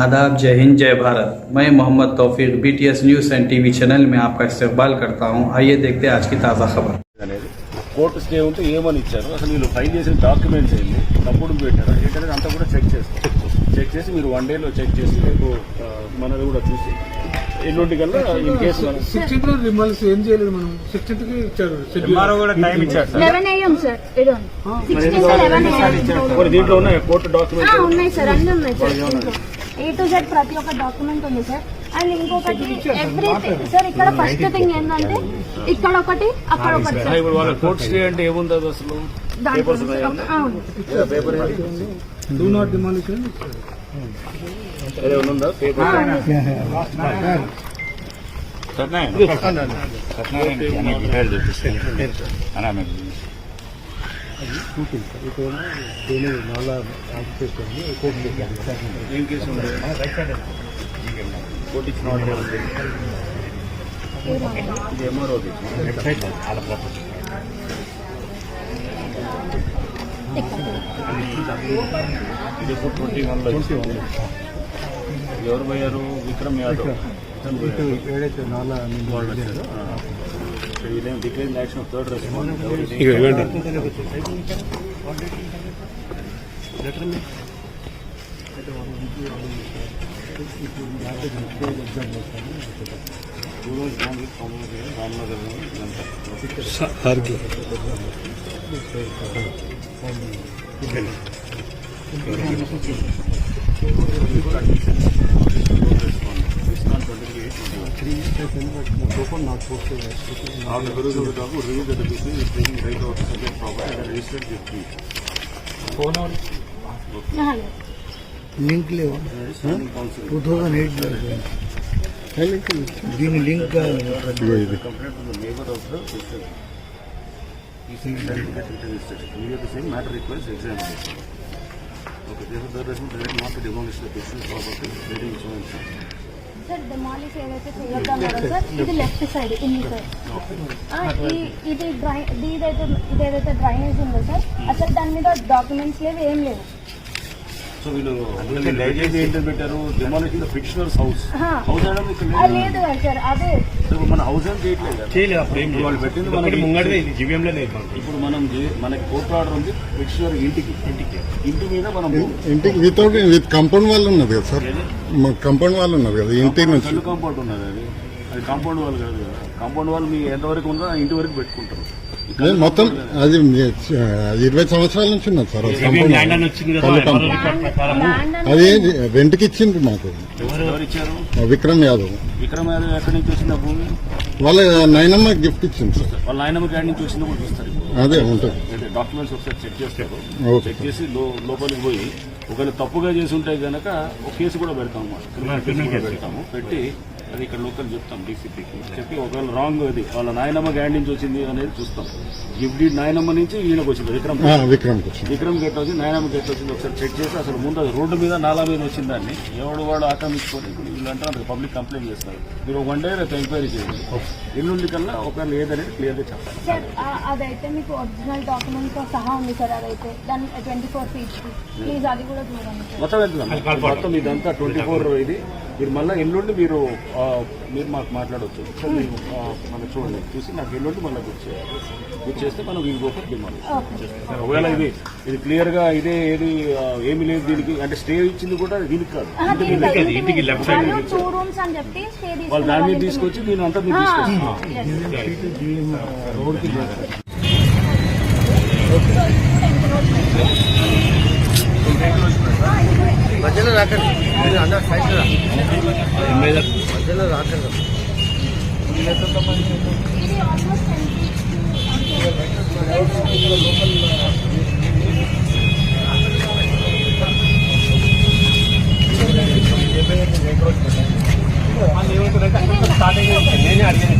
आदाब, जय हिंद, जय भारत। मैं मोहम्मद तौफीक BTS news and TV channel में आपका इस्तकबाल करता हूं। आइए देखते हैं आज की ताज़ा खबर। కోర్టు స్టే ఉంటే ఏమని ఇచ్చారు, అసలు వీళ్ళు ఫైల్ చేసిన డాక్యుమెంట్స్ ఏంటి, తప్పుడు పెట్టారా ఏంటనేది అంతా కూడా చెక్ చేసి మీరు 1 డేలో చెక్ చేసి రేపు మనది కూడా చూసి ఎల్లుండి కల్లా ఇన్ కేసు 16th రిమల్స్ ఏం చేయలేదు. మనం 16th కి ఇచ్చారు. ఎంఆర్ఓ కూడా టైం ఇచ్చారు sir. 11 AM sir. 16th 11 AM. మరి దీంట్లో ఉన్నాయి కోర్టు డాక్యుమెంట్స్ ఉన్నాయి సార్, అన్ని ఉన్నాయి సార్. A to Z ప్రతి ఒక్క డాక్యుమెంట్ ఉంది సార్. అండ్ ఇంకొకటి ఎవ్రీథింగ్ సార్. ఇక్కడ ఫస్ట్ థింగ్ ఏంటంటే ఇక్కడ ఒకటి అక్కడ ఒకటి సార్. ఇప్పుడు వాళ్ళ కోర్టు స్టే అంటే ఏముంది అసలు papers paper do not demolition ఏమైనా ఉందా పేపర్ ఏం కేసు ఉంది కోర్టు ఇచ్చిన ఆర్డర్ ఉంది ఇది ఎంఆర్ఓ ఇది 21 ఎవరు పోయారు? విక్రమ్ యాదవ్ ఏదైతే నాలా వాళ్ళు వచ్చారు. ఇదేం decline action of third respond link లేవు. 2008 దీని link matter requires examination. Okay, therefore the result did not to demolish the person's property, leading insurance. Sir demolish ఏదైతే చేయొద్దన్నారో సార్ ఇది లెఫ్ట్ సైడ్ ఇన్ని సార్. ఇదేదైతే డ్రైనేజ్ ఉందో సార్ అసలు దాని మీద documents లేవు, ఏం లేవు. సో వీళ్ళు దయచేసి ఏంటో పెట్టారు, డెమాలిష్ ద ఫిక్షనర్స్ హౌస్ లేదు సార్. అదే మన హౌస్ ఏం చేయట్లేదు. వాళ్ళు పెట్టింది మనకి ముంగడే జీవీఎంలో. ఇప్పుడు మనం మనకి కోర్టు ఆర్డర్ ఉంది ఫిక్షనర్ ఇంటి మీద మనం ఇంటికి విత్ కాంపౌండ్ వాళ్ళు ఉన్నది కదా సార్. కాంపౌండ్ వాళ్ళు ఉన్నారు కదా ఇంటి నుంచి. కాంపౌండ్ ఉన్నది, అది కాంపౌండ్ వాళ్ళు కాదు కదా. కాంపౌండ్ వాళ్ళు మీ ఎంతవరకు ఉందో ఇంటి వరకు పెట్టుకుంటారు. మొత్తం అది 20 సంవత్సరాల నుంచి ఉన్నది సార్. అది రెంట్కి ఇచ్చింది మాకు. ఎవరు ఇచ్చారు? విక్రమ్ యాదవ్. విక్రమ్ యాదవ్ ఎక్కడి నుంచి వచ్చింది ఆ భూమి? వాళ్ళ నాయనమ్మ గిఫ్ట్ ఇచ్చింది సార్. వాళ్ళ నాయనమ్మ ఎక్కడి నుంచి వచ్చిందో కూడా చూస్తారు. అదే ఉంటుంది. డాక్యుమెంట్స్ ఒకసారి చెక్ చేస్తారు. చెక్ చేసి లోపలికి పోయి ఒకవేళ తప్పుగా చేసి ఉంటే కనుక ఒక కేసు కూడా పెడతాము, క్రిమినల్ కేసు పెడతాము. పెట్టి అది ఇక్కడ లోకల్ చెప్తాం డీసీపీకి చెప్పి ఒకవేళ రాంగ్ అది వాళ్ళ నాయనమ్మ గ్యాండ్ నుంచి వచ్చింది అనేది చూస్తాం. గిఫ్ట్ నాయనమ్మ నుంచి ఈయనకు వచ్చింది విక్రమ్ గెట్ వచ్చింది, నాయనమ్మ గెట్ వచ్చింది. ఒకసారి చెక్ చేసి అసలు ముందు అది రోడ్డు మీద నాలా మీద వచ్చింది దాన్ని ఎవడు వాడు ఆక్రమించుకొని వీళ్ళంటే పబ్లిక్ కంప్లైంట్ చేస్తారు. మీరు 1 day రేపు ఎంక్వైరీ చేయండి. ఎల్లుండి కల్లా ఒకవేళ లేదనేది క్లియర్గా చెప్పాలి. సార్ అదైతే మీకు ఒరిజినల్ డాక్యుమెంట్ తో సహా ఉంది సార్. అదైతే దాని 24 feet ప్లీజ్ అది కూడా చూడండి. మొత్తం వెళ్తున్నాం మొత్తం ఇదంతా 24 ఇది. మీరు మళ్ళీ ఎల్లుండి మీరు మాకు మాట్లాడవచ్చు. సో మీరు మనం చూడండి చూసి నాకు ఎల్లుండి మళ్ళీ గుర్తు చేస్తే మనం ఇంకొక డిమాండ్ చేస్తాం. ఒకవేళ ఇది క్లియర్ గా ఇదే ఏది ఏమి లేదు దీనికి అంటే స్టే ఇచ్చింది కూడా దీనికి కాదు, ఇంటికి లెఫ్ట్ సైడ్ వాళ్ళు దాని మీద తీసుకొచ్చి దీని అంతా మీరు తీసుకొచ్చి రోడ్కి మధ్యలో రాకండి, అందరూ సైడ్ మధ్యలో రాకండి. నేనే అడిగాను.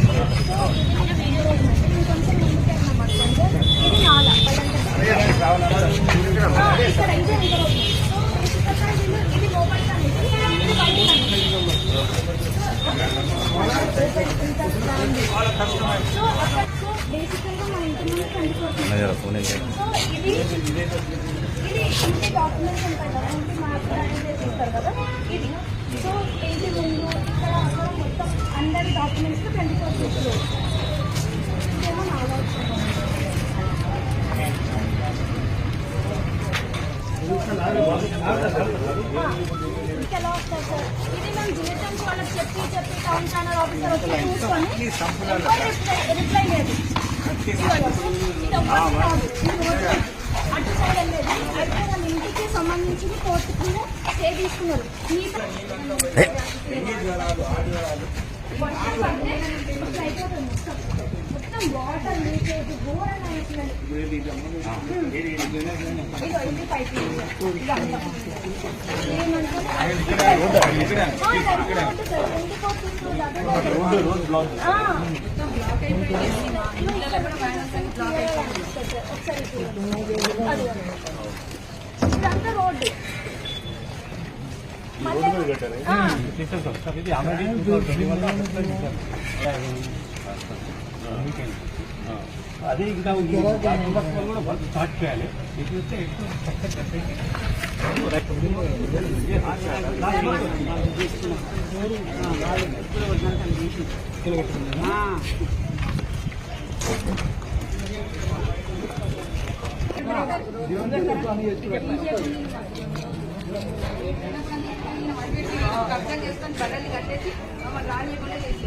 బేసికల్గా మా ఇంటి ముందు 24 ఫీట్. సో ఇది ఇది ఇంటి డాక్యుమెంట్స్ ఉంటాయి కదా, ఇంటి మార్క్స్ చేస్తారు కదా ఇది. సో ఇంటి ముందు ఇక్కడ అక్కడ మొత్తం అందరి డాక్యుమెంట్స్ 24 ఫీట్లు. ఇదేమో నా ఆలోచన. ఇంకా ఎలా వస్తారు సార్? ఇది మేము జీవితం వాళ్ళకి చెప్పి టౌన్ ఛానల్ ఆఫీసర్ వచ్చి చూసుకొని రిప్లై లేదు. ఇది ఒక్కటి కాదు, ఇది రోజు అటు సైడ్ వెళ్ళేది. అయితే వాళ్ళ ఇంటికి సంబంధించి కోర్టుకి స్టే తీసుకున్నారు. మొత్తం వాటర్ లీకేజ్ ఘోరంగా అయిపోయింది. ఇది పైపు ఇదంతా రోడ్డు. అదే ఇంకా కూడా స్టార్ట్ చేయాలి. ఇది చూస్తే కబ్జా చేసుకొని బర్రెలు కట్టేసి రానియకుండా చేసి